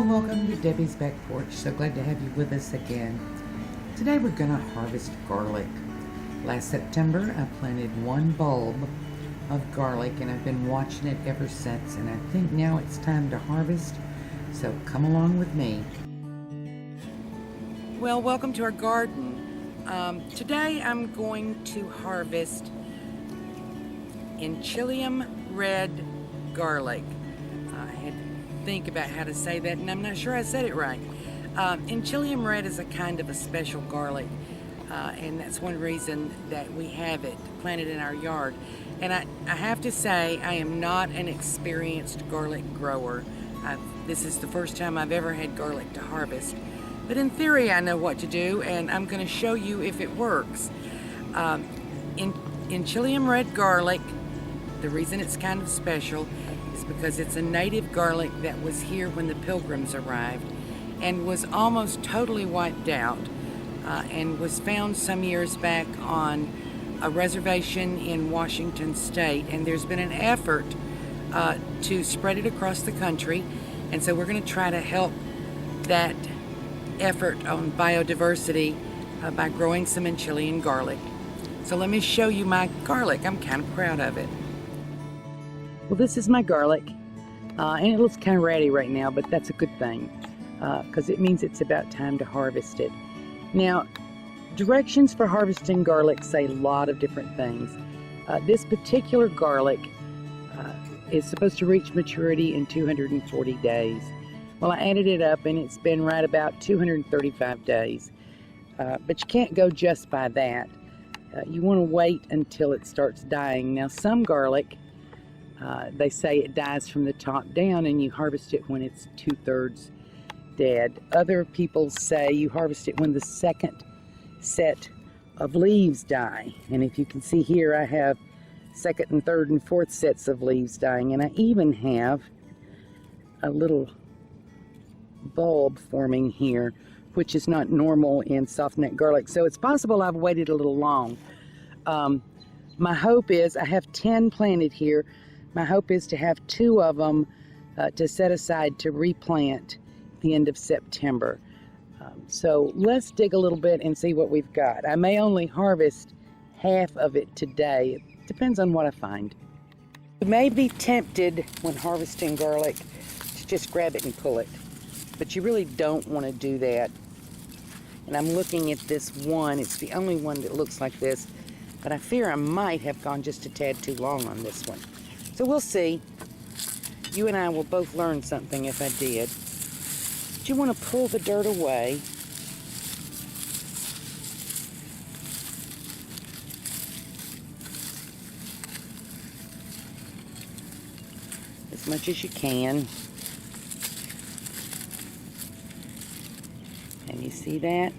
welcome to Debbie's Back Porch. So glad to have you with us again. Today we're going to harvest garlic. Last September I planted one bulb of garlic and I've been watching it ever since, and I think now it's time to harvest, so come along with me. Well, welcome to our garden. Today I'm going to harvest Inchelium Red garlic. I had to think about how to say that, and I'm not sure I said it right. Inchelium Red is a kind of a special garlic, and that's one reason that we have it planted in our yard. And I have to say, I am not an experienced garlic grower. This is the first time I've ever had garlic to harvest. But in theory, I know what to do, and I'm going to show you if it works. Inchelium Red garlic, the reason it's kind of special is because it's a native garlic that was here when the Pilgrims arrived and was almost totally wiped out, and was found some years back on a reservation in Washington State, and there's been an effort to spread it across the country, and so we're going to try to help that effort on biodiversity by growing some Inchelium garlic. So let me show you my garlic. I'm kind of proud of it. Well, this is my garlic, and it looks kind of ratty right now, but that's a good thing because it means it's about time to harvest it. Now, directions for harvesting garlic say a lot of different things. This particular garlic is supposed to reach maturity in 240 days. Well, I added it up and it's been right about 235 days. But you can't go just by that. You want to wait until it starts dying. Now, some garlic, they say it dies from the top down and you harvest it when it's 2/3 dead. Other people say you harvest it when the second set of leaves die. And if you can see here, I have second and third and fourth sets of leaves dying, and I even have a little bulb forming here, which is not normal in soft-neck garlic. So it's possible I've waited a little long. My hope is, I have 10 planted here. My hope is to have 2 of them to set aside to replant at the end of September. So let's dig a little bit and see what we've got. I may only harvest half of it today. It depends on what I find. You may be tempted when harvesting garlic to just grab it and pull it, but you really don't want to do that. And I'm looking at this one. It's the only one that looks like this, but I fear I might have gone just a tad too long on this one. So we'll see. You and I will both learn something if I did. But you want to pull the dirt away. As much as you can. And you see that?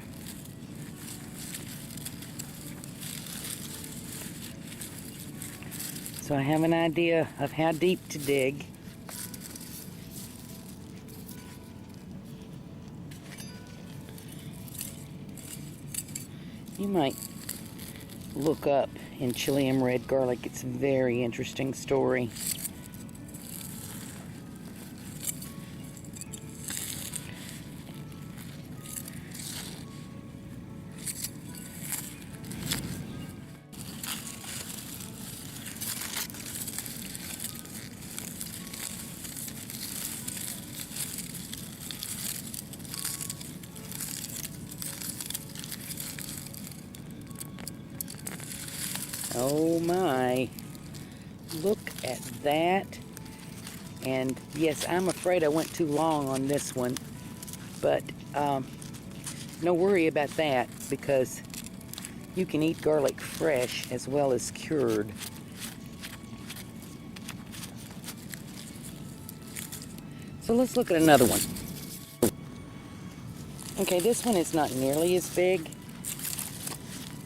So I have an idea of how deep to dig. You might look up Inchelium Red garlic. It's a very interesting story. Oh my, look at that. And yes, I'm afraid I went too long on this one, but no worry about that, because you can eat garlic fresh as well as cured. So let's look at another one. Okay, this one is not nearly as big,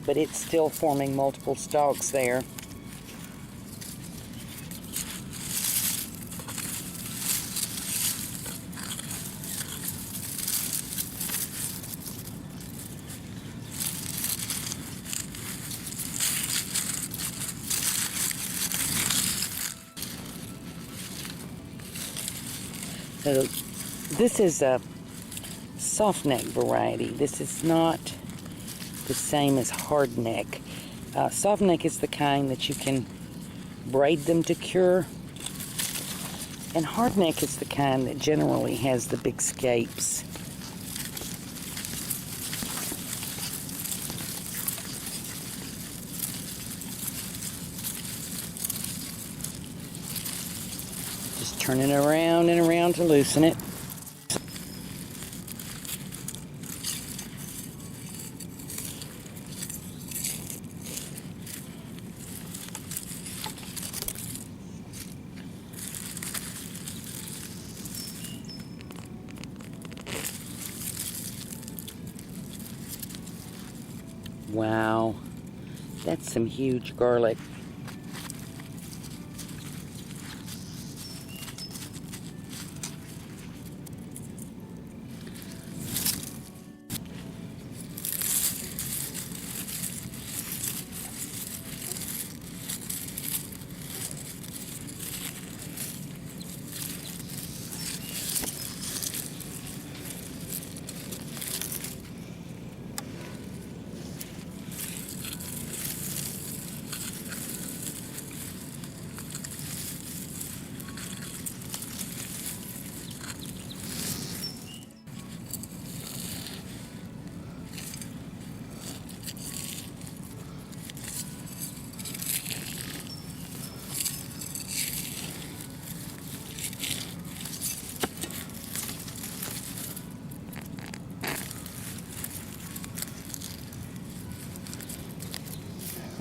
but it's still forming multiple stalks there. So This is a soft neck variety. This is not the same as hard neck. Soft neck is the kind that you can braid them to cure, and hard neck is the kind that generally has the big scapes. Just turn it around and around to loosen it. Wow, that's some huge garlic.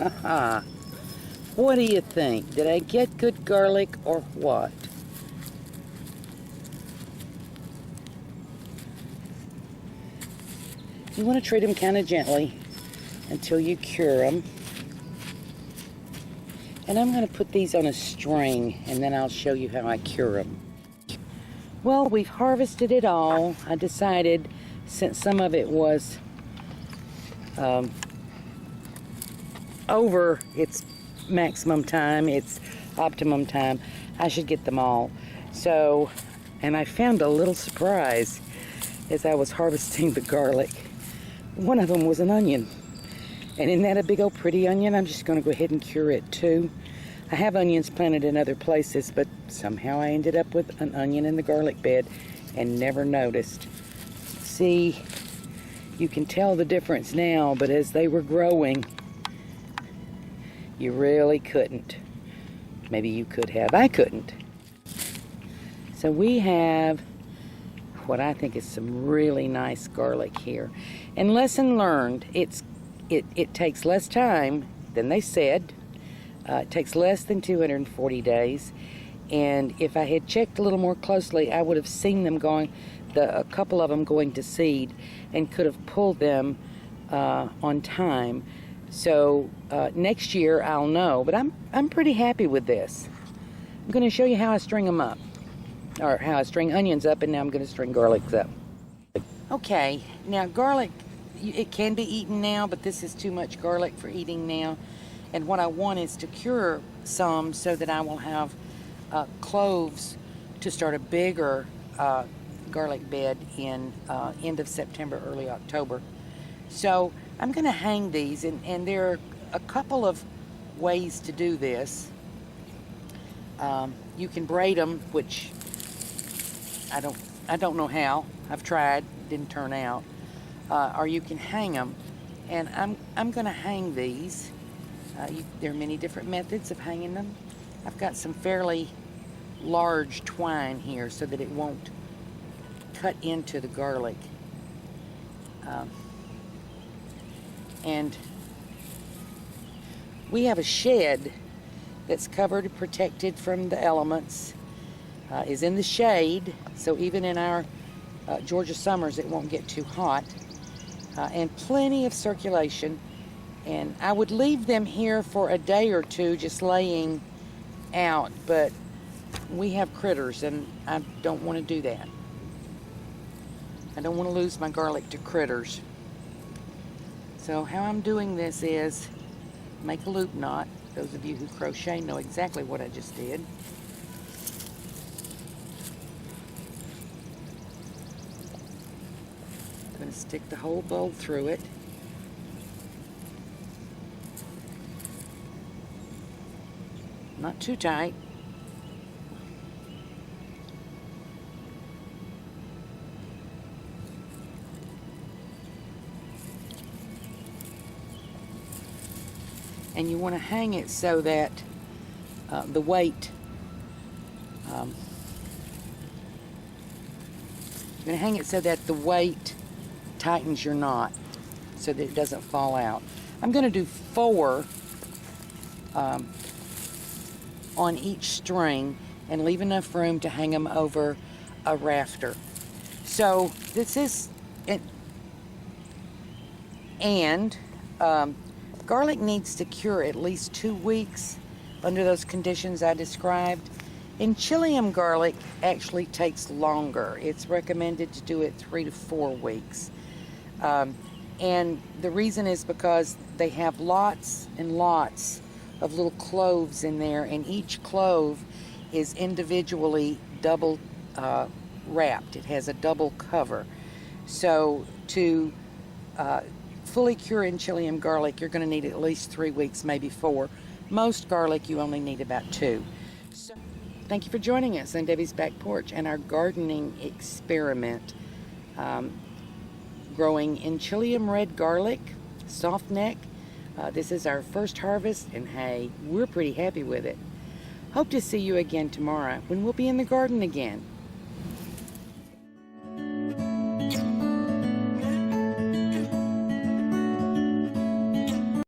Haha. What do you think? Did I get good garlic or what? You want to treat them kind of gently until you cure them. And I'm going to put these on a string, and then I'll show you how I cure them. Well, we've harvested it all. I decided, since some of it was over its maximum time, its optimum time, I should get them all. So, and I found a little surprise as I was harvesting the garlic. One of them was an onion. And isn't that a big old pretty onion? I'm just going to go ahead and cure it too. I have onions planted in other places, but somehow I ended up with an onion in the garlic bed and never noticed. See, you can tell the difference now, but as they were growing, you really couldn't. Maybe you could have. I couldn't. So we have what I think is some really nice garlic here. And lesson learned, it takes less time than they said. It takes less than 240 days. And if I had checked a little more closely, I would have seen them going, a couple of them going to seed, and could have pulled them on time. So next year I'll know, but I'm pretty happy with this. I'm going to show you how I string them up, or how I string onions up, and now I'm going to string garlics up. Okay, now garlic, it can be eaten now, but this is too much garlic for eating now. And what I want is to cure some so that I will have cloves to start a bigger garlic bed in end of September, early October. So I'm going to hang these, and there are a couple of ways to do this. You can braid them, which I don't know how. I've tried, didn't turn out. Or you can hang them, and I'm going to hang these. There are many different methods of hanging them. I've got some fairly large twine here so that it won't cut into the garlic. And we have a shed that's covered and protected from the elements, is in the shade, so even in our Georgia summers it won't get too hot, and plenty of circulation. And I would leave them here for a day or two just laying out, but we have critters and I don't want to do that. I don't want to lose my garlic to critters. So how I'm doing this is make a loop knot. Those of you who crochet know exactly what I just did. stick the whole bulb through it. Not too tight. And you want to hang it so that the weight, you're going to hang it so that the weight tightens your knot so that it doesn't fall out. I'm going to do 4 on each string and leave enough room to hang them over a rafter. So this is it. And garlic needs to cure at least 2 weeks under those conditions I described. Inchelium garlic actually takes longer. It's recommended to do it 3 to 4 weeks. And the reason is because they have lots and lots of little cloves in there, and each clove is individually double wrapped. It has a double cover. So to fully cure Inchelium garlic, you're going to need at least 3 weeks, maybe 4. Most garlic, you only need about 2. So, thank you for joining us on Debbie's Back Porch and our gardening experiment. Growing Inchelium Red garlic, soft neck. This is our first harvest, and hey, we're pretty happy with it. Hope to see you again tomorrow when we'll be in the garden again.